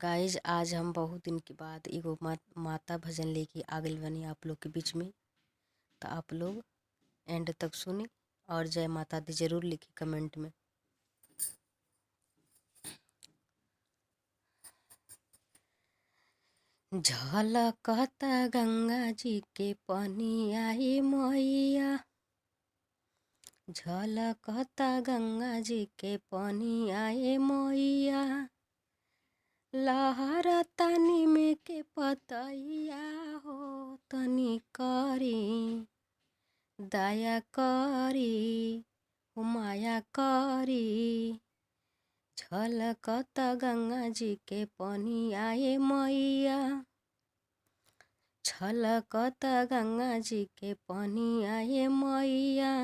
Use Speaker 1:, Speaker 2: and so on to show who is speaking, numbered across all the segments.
Speaker 1: Guys आज हम बहुत दिन के बाद एगो माता भजन लेके आ गइल बनी आप लोग के बीच में। तो आप लोग एंड तक सुनी और जय माता दी जरूर लिखी कमेंट में। झलकता गंगा जी के पनिया हे मैया, झलकता गंगा जी के पनिया हे मैया, लहरा तनी में के पतैया हो तनी करी दया करी माया करी। झलकता गंगा जी के पनिया हे मैया, झलकता गंगा जी के पनिया हे मैया,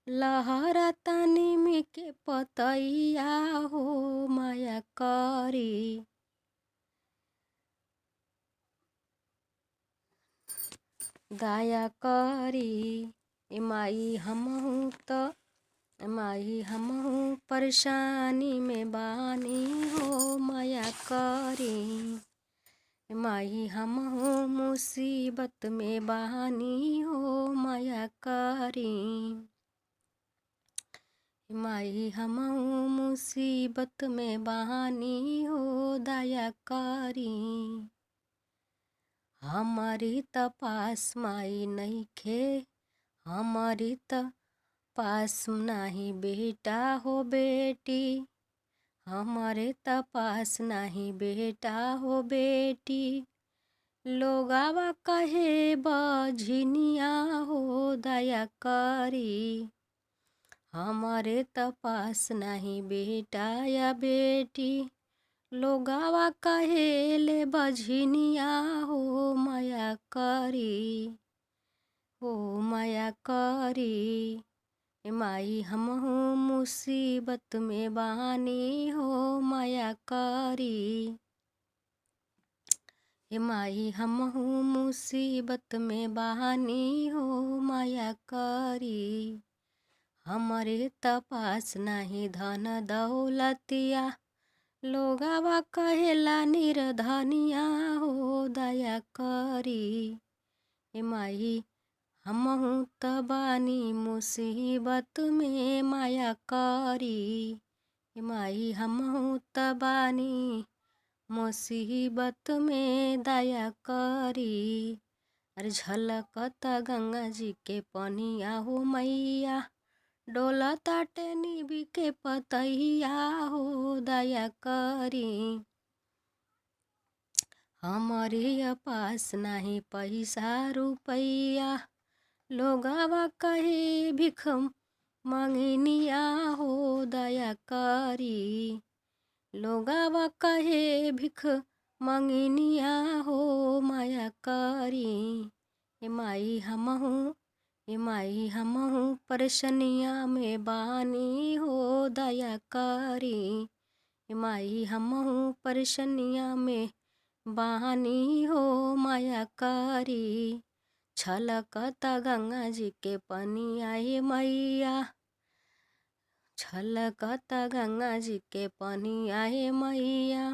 Speaker 1: लहरा तनी में के पतैया हो माया करी। दया करी माई हमहू तो माई हमहू परेशानी में बानी हो माया करी। माई हमहू मुसीबत में बानी हो माया करी। माई हमहू मुसीबत में बानी हो दया करी। हमारी तपास माई नइखे, हमारी तपास नाही बेटा हो बेटी, हमारे तपास नाही बेटा हो बेटी। लोगावा कहे बझनिया हो दया करी। हमारे तपास नहीं बेटा या बेटी, लोगावा कहे ले बझनिया हो माया करी हो माया करी। माई हमहू मुसीबत में बानी हो माया करी। माई हमहू मुसीबत में बानी हो माया करी। हमारे तपास नहीं धन दौलतिया, लोगावा कहेला निर्धनिया हो दया करी। माई हमहू तबानी मुसीबत में माया करी। माई हमहू तबानी मुसीबत में दया करी। अरे झलकता गंगा जी के पनिया हो मैया, डोलता टेनी के पतैया हो दया करी। हमारे पास नहीं पैसा रुपैया, लोगावा कहे भिख मंगनिया हो दया करी। लोगावा कहे भिख मंगनिया हो माया करी। माई हमहू माई हमहू परेशानिया में बानी हो दया करी। माई हमहू परेशानिया में बानी हो माया करी। झलकता गंगा जी के पनिया हे मैया, झलकता गंगा जी के पनिया हे मैया,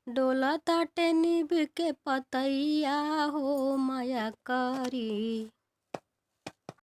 Speaker 1: डोलता टेनी के पतैया हो माया करी।